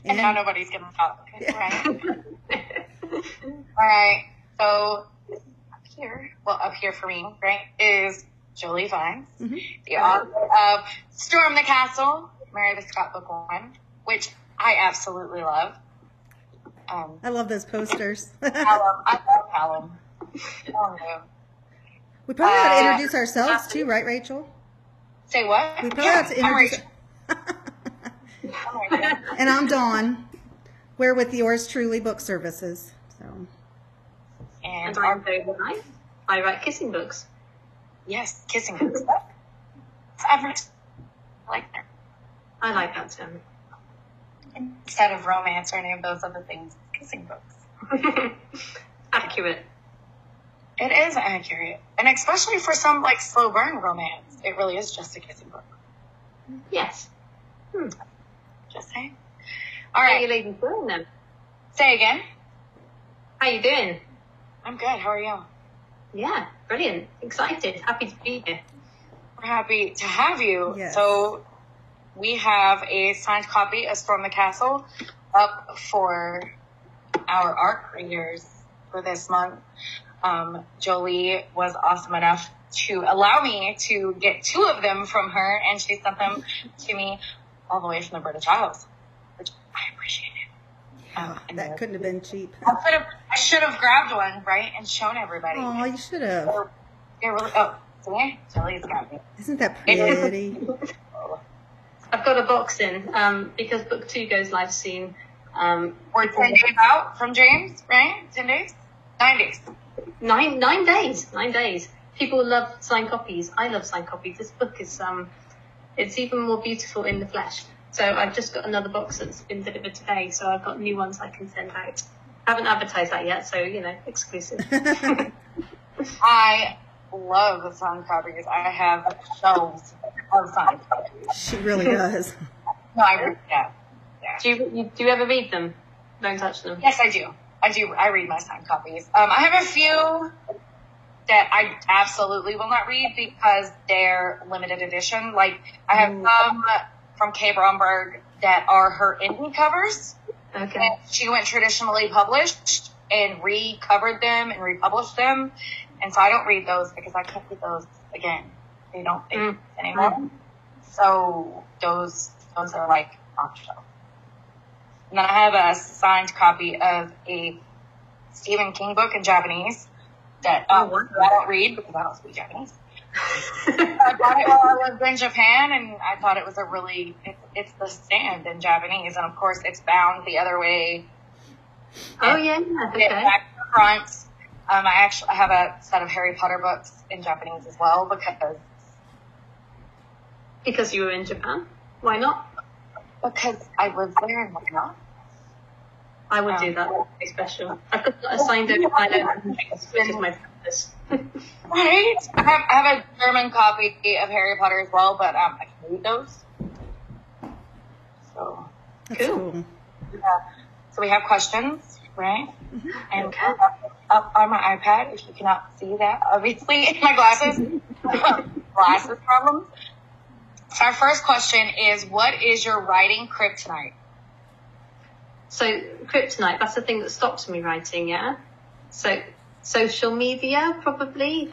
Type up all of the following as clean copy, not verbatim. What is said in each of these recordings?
And now nobody's going to talk, right? All right. So up here for me, right, is Jolie Vines, the author of Storm the Castle, Marry the Scot Book 1, which I absolutely love. I love those posters. I love Callum. Oh, no. We probably ought to introduce ourselves too, right, Rachel? Say what? We probably ought to introduce. And I'm Dawn. We're with yours truly Book Services. So. And I'm very nice. I write kissing books. Yes, kissing books. I like that. I like that term. Instead of romance or any of those other things, kissing books. Accurate. It is accurate. And especially for some like slow burn romance, it really is just a kissing book. Yes. Just saying. All right. How are you ladies doing then? Say again. How you doing? I'm good. How are you? Yeah, brilliant. Excited. Happy to be here. We're happy to have you. Yes. So we have a signed copy of Storm the Castle up for our ARC readers for this month. Jolie was awesome enough to allow me to get 2 of them from her, and she sent them to me all the way from the British Isles, which I appreciate it. That couldn't have been cheap. I should have grabbed one, right, and shown everybody. Oh, you should have. See? Jolie's got me. Isn't that pretty? I've got a box in because book 2 goes live soon. We're 10 days out from James, right? 10 days? 9 days. 9 days. 9 days. People love signed copies. I love signed copies. This book is it's even more beautiful in the flesh. So I've just got another box that's been delivered today. So I've got new ones I can send out. I haven't advertised that yet, so exclusive. I love the signed copies. I have shelves of signed copies. She really does. No, I read that. Yeah. Do you ever read them? Don't touch them. Yes, I do. I read my signed copies. I have a few that I absolutely will not read because they're limited edition. Like, I have some from Kay Bromberg that are her indie covers. Okay. And she went traditionally published and recovered them and republished them. And so I don't read those because I can't read those again. They don't exist anymore. So those are like off the shelf. And then I have a signed copy of a Stephen King book in Japanese that I don't read because I don't speak Japanese. I bought it while I was in Japan, and I thought it was it's The Stand in Japanese, and of course it's bound the other way. Oh yeah, okay. Back to the front. I have a set of Harry Potter books in Japanese as well because you were in Japan. Why not? Because I was there and whatnot. I would do that. That would be special. I've got a signed over which is my practice. Right? I have a German copy of Harry Potter as well, but I can read those. So That's cool. Yeah. So we have questions, right? Mm-hmm. And up on my iPad, if you cannot see that, obviously, in my glasses. Glasses problems. So our first question is, what is your writing kryptonite? So kryptonite, that's the thing that stops me writing, yeah? So social media, probably.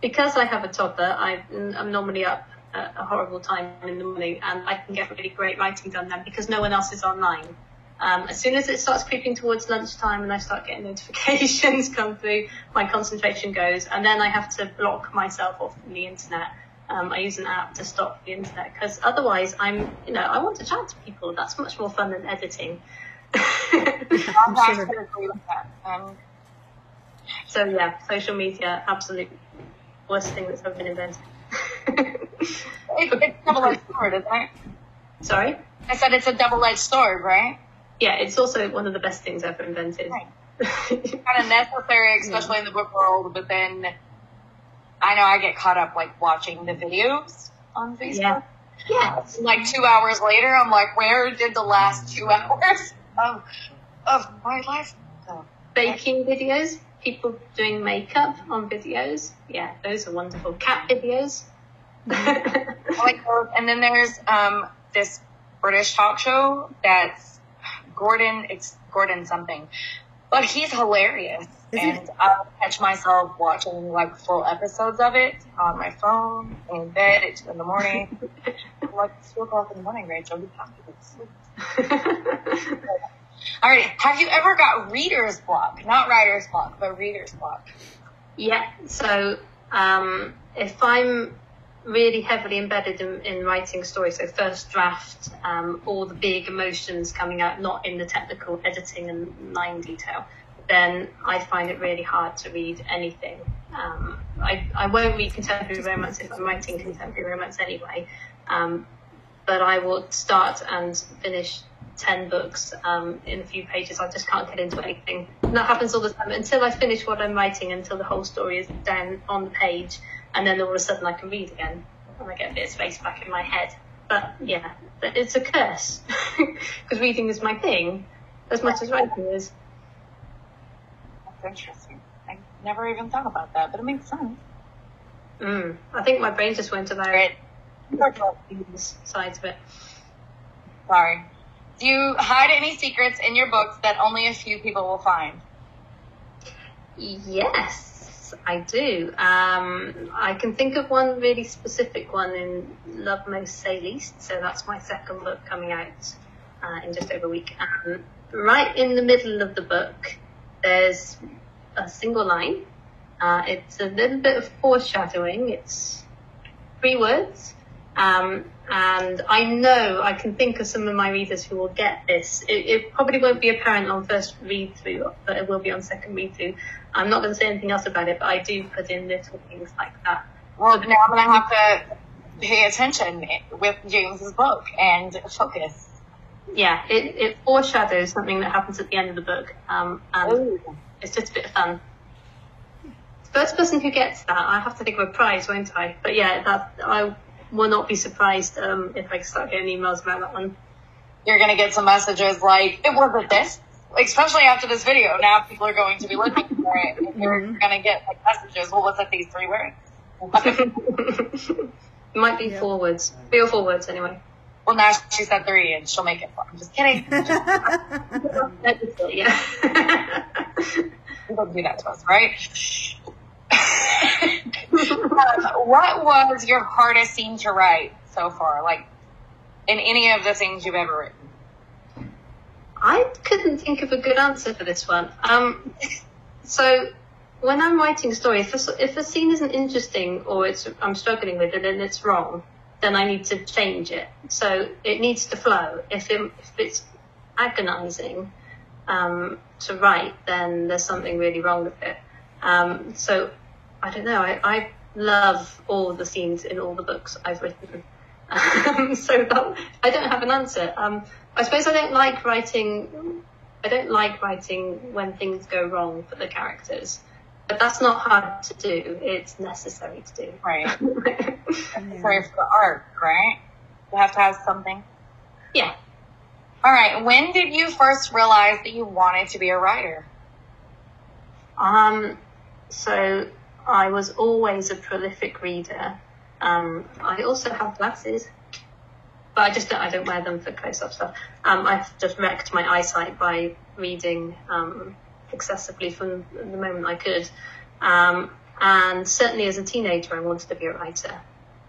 Because I have a toddler, I'm normally up at a horrible time in the morning, and I can get really great writing done then because no one else is online. As soon as it starts creeping towards lunchtime and I start getting notifications come through, my concentration goes, and then I have to block myself off from the internet. I use an app to stop the internet because otherwise I want to chat to people. That's much more fun than editing. I'm actually agree with that. So yeah, social media, absolute worst thing that's ever been invented. It's a double-edged sword, isn't it? Sorry? I said it's a double-edged sword, right? Yeah, it's also one of the best things ever invented. Right. Kind of necessary, especially in the book world, but then I know I get caught up like watching the videos on Facebook. Yeah. Like 2 hours later, I'm like, where did the last 2 hours of my life go? Baking videos, people doing makeup on videos. Yeah, those are wonderful. Cat videos. I like those. And then there's this British talk show that's Gordon. It's Gordon something, but he's hilarious. And I'll catch myself watching like full episodes of it on my phone in bed at 2 in the morning. Like 2 o'clock in the morning, Rachel. You have to go to sleep. All right. Have you ever got reader's block? Not writer's block, but reader's block. Yeah. So if I'm really heavily embedded in writing stories, so first draft, all the big emotions coming out, not in the technical editing and line detail, then I find it really hard to read anything. I won't read contemporary romance if I'm writing contemporary romance anyway, but I will start and finish 10 books in a few pages. I just can't get into anything. And that happens all the time until I finish what I'm writing, until the whole story is down on the page, and then all of a sudden I can read again and I get a bit of space back in my head. But yeah, it's a curse because reading is my thing as much as writing is. That's interesting. I never even thought about that, but it makes sense. I think my brain just went to that side of it. Sorry. Do you hide any secrets in your books that only a few people will find? Yes, I do. I can think of one really specific one in Love Most Say Least. So that's my second book coming out in just over a week. Right in the middle of the book, there's a single line. It's a little bit of foreshadowing. It's 3 words. And I know I can think of some of my readers who will get this. It probably won't be apparent on first read through, but it will be on second read through. I'm not going to say anything else about it, but I do put in little things like that. Well, now I'm going to have to pay attention with James's book and focus. Yeah, it foreshadows something that happens at the end of the book. And it's just a bit of fun. First person who gets that, I have to think of a prize, won't I? But yeah, I will not be surprised if I start getting emails about that one. You're going to get some messages like, it wasn't this. Especially after this video. Now people are going to be looking for it. And you're going to get like messages. Well, was it these 3 words? It might be 4 words. 3 or 4 words anyway. Well, now she said 3 and she'll make it 4. I'm just kidding. Yeah. You don't do that to us, right? What was your hardest scene to write so far? Like, in any of the things you've ever written? I couldn't think of a good answer for this one. So when I'm writing a story, if a scene isn't interesting or I'm struggling with it and it's wrong, then I need to change it. So it needs to flow. If it's agonizing to write, then there's something really wrong with it. So I don't know. I love all the scenes in all the books I've written. So I don't have an answer. I suppose I don't like writing when things go wrong for the characters. But that's not hard to do. It's necessary to do. Right. Necessary for the art, right? You have to have something. Yeah. All right. When did you first realize that you wanted to be a writer? So I was always a prolific reader. I also have glasses, but I don't wear them for close-up stuff. I've just wrecked my eyesight by reading excessively from the moment I could. And certainly as a teenager, I wanted to be a writer.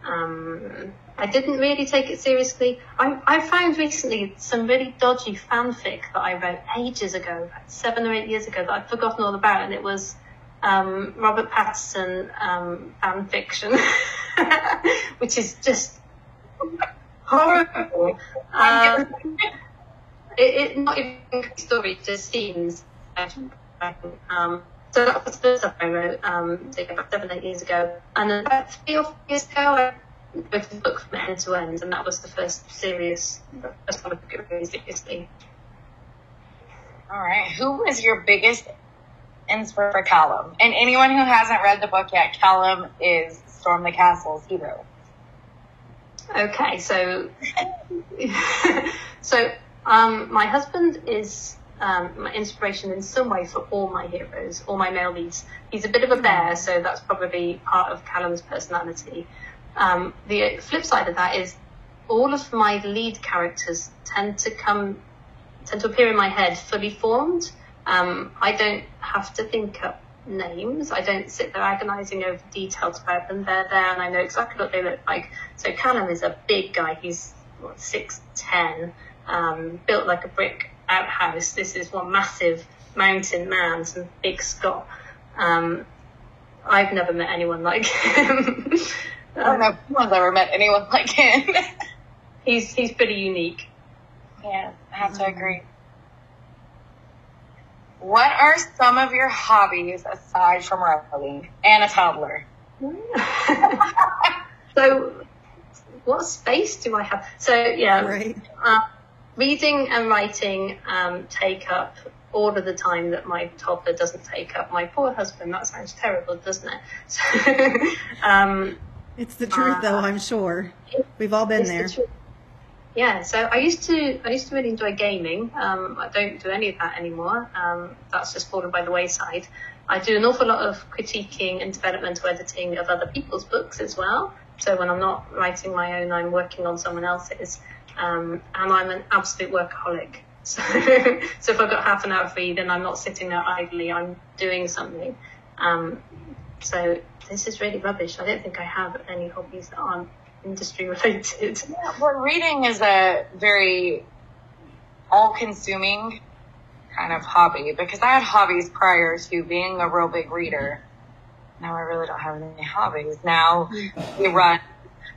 I didn't really take it seriously. I found recently some really dodgy fanfic that I wrote ages ago, 7 or 8 years ago, that I'd forgotten all about, and it was Robert Pattinson fan fiction, which is just horrible. It not even a story, just scenes. So that was the first stuff I wrote, about 7 or 8 years ago. And then about 3 or 4 years ago, I wrote a book from end to end, and that was the first time I took it really seriously. All right. Who was your biggest inspiration for Callum? And anyone who hasn't read the book yet, Callum is Storm the Castle's hero. Okay, so my husband is my inspiration in some way for all my heroes, all my male leads. He's a bit of a bear, so that's probably part of Callum's personality. The flip side of that is all of my lead characters tend to appear in my head fully formed. I don't have to think up names. I don't sit there agonizing over details about them. They're there and I know exactly what they look like. So Callum is a big guy. He's 6'10", built like a brick outhouse. This is one massive mountain man, some big Scot. I've never met anyone like him. I don't know if anyone's ever met anyone like him. He's pretty unique. Yeah, I have to agree. What are some of your hobbies aside from rowing and a toddler? So, what space do I have? So, yeah, Right. Reading and writing take up all of the time that my toddler doesn't take up. My poor husband, that sounds terrible, doesn't it? So, It's the truth, though, I'm sure. We've all been there. Yeah, so I used to really enjoy gaming. I don't do any of that anymore. That's just fallen by the wayside. I do an awful lot of critiquing and developmental editing of other people's books as well. So when I'm not writing my own, I'm working on someone else's. And I'm an absolute workaholic. So if I've got half an hour free, then I'm not sitting there idly. I'm doing something. So this is really rubbish. I don't think I have any hobbies that aren't industry related. Yeah, well, reading is a very all-consuming kind of hobby because I had hobbies prior to being a real big reader. Now I really don't have any hobbies. Now we run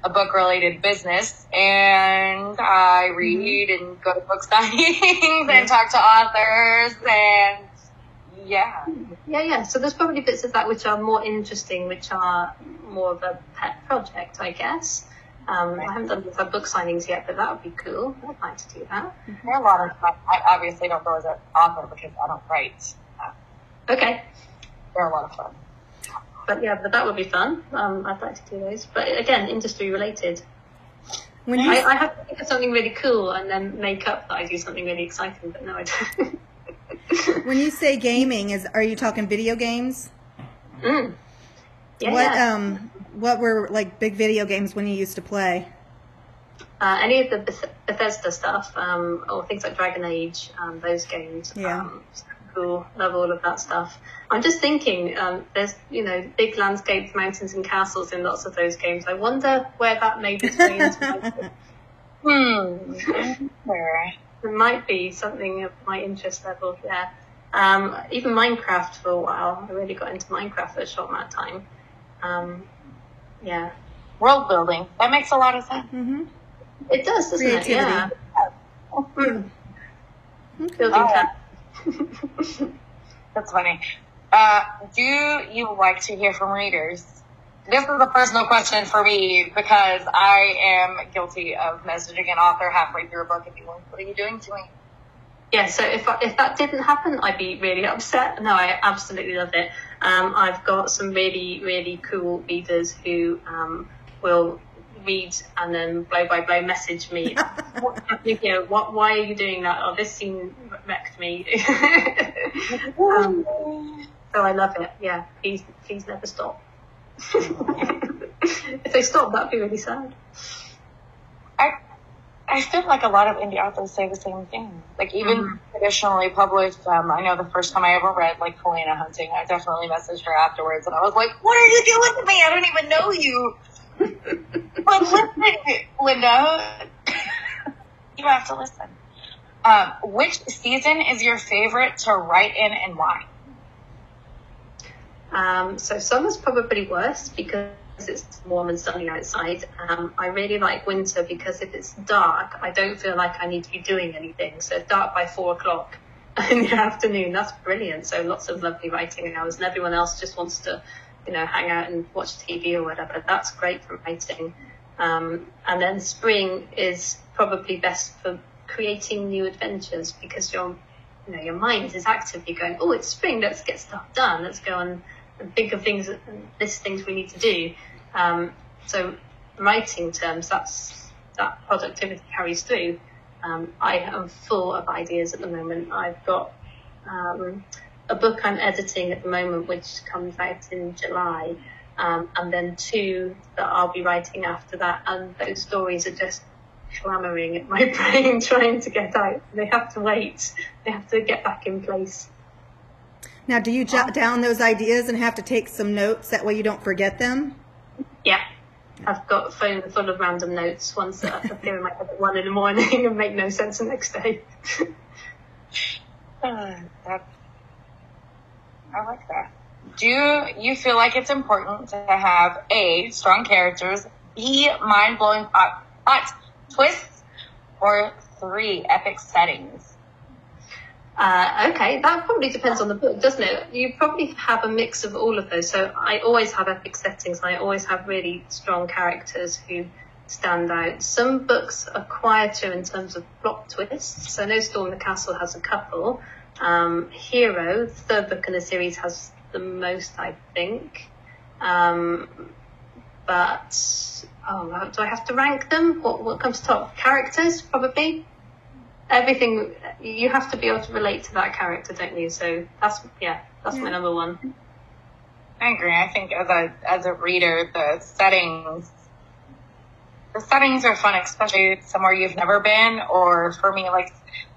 a book-related business and I read and go to book signings and talk to authors and yeah. So there's probably bits of that which are more interesting, which are more of a pet project, I guess. I haven't done the book signings yet, but that would be cool. I'd like to do that. There are a lot of stuff. I obviously don't go as an author because I don't write. Okay. They're a lot of fun. But that would be fun. I'd like to do those. But again, industry related. When you, I have to think of something really cool and then make up that I do something really exciting, but no, I don't. when you say gaming, are you talking video games? Yeah. What were like big video games when you used to play? Any of the Bethesda stuff, or things like Dragon Age, those games. Yeah. Cool. Love all of that stuff. I'm just thinking, there's, big landscapes, mountains and castles in lots of those games. I wonder where that made its way into my It might be something of my interest level, yeah. Even Minecraft for a while. I really got into Minecraft for a short amount of time. Yeah. World building. That makes a lot of sense. Mm-hmm. It does, doesn't Creativity. it? Yeah. Okay. Building cats. That's funny. Do you like to hear from readers? This is a personal question for me because I am guilty of messaging an author halfway through a book and being like, what are you doing to me? Yeah, so if that didn't happen, I'd be really upset. No, I absolutely love it. I've got some really, really cool readers who will read and then blow by blow message me. What's happening here? Why are you doing that? Oh, this scene wrecked me. So I love it. Yeah, please never stop. If they stop, that'd be really sad. I feel like a lot of indie authors say the same thing. Like even traditionally published, I know the first time I ever read like Helena Hunting, I definitely messaged her afterwards and I was like, what are you doing to me? I don't even know you. But listen, Linda, you have to listen. Which season is your favorite to write in and why? So summer's probably worse because it's warm and sunny outside. I really like winter because if it's dark, I don't feel like I need to be doing anything. So it's dark by 4:00 in the afternoon. That's brilliant. So lots of lovely writing hours and everyone else just wants to, hang out and watch TV or whatever. That's great for writing. And then spring is probably best for creating new adventures because your mind is actively going, oh, it's spring, let's get stuff done. Let's go and think of things, list things we need to do. So writing terms, that productivity carries through. I am full of ideas at the moment. I've got a book I'm editing at the moment, which comes out in July, and then 2 that I'll be writing after that. And those stories are just clamoring at my brain trying to get out. They have to wait. They have to get back in place. Now, do you jot down those ideas and have to take some notes? That way you don't forget them? Yeah. I've got a phone full of random notes, ones that appear in my head at 1 in the morning and make no sense the next day. I like that. Do you feel like it's important to have A, strong characters, B, mind-blowing plot twists, or 3, epic settings? Okay, that probably depends on the book, doesn't it? You probably have a mix of all of those. So I always have epic settings. I always have really strong characters who stand out. Some books are quieter in terms of plot twists. So No Storm the Castle has a couple. Hero, the third book in the series, has the most, I think. But do I have to rank them? What comes top? Characters, probably. Everything, you have to be able to relate to that character, don't you? So that's my number one. I agree. I think as a reader, the settings are fun, especially somewhere you've never been. Or for me, like,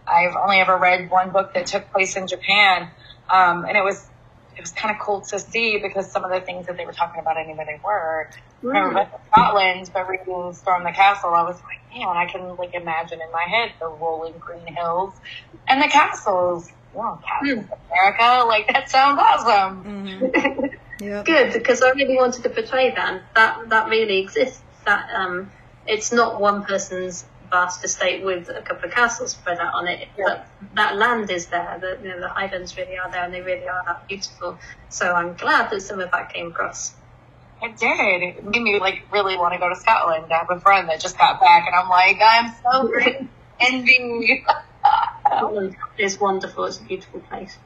I've only ever read one book that took place in Japan, and it was kind of cool to see because some of the things that they were talking about, I knew where they were. I never went to Scotland, but reading Storm the Castle, I was like, man, I can like imagine in my head the rolling green hills and the castles. Wow, castles of America, like that sounds awesome. Mm-hmm. Yep. Good, because I really wanted to portray that. That really exists. That it's not one person's vast estate with a couple of castles spread out on it, but that land is there. The Highlands really are there, and they really are that beautiful. So I'm glad that some of that came across. It did. It made me like really want to go to Scotland. I have a friend that just got back, and I'm like, I'm so great envy. Scotland is wonderful. It's a beautiful place.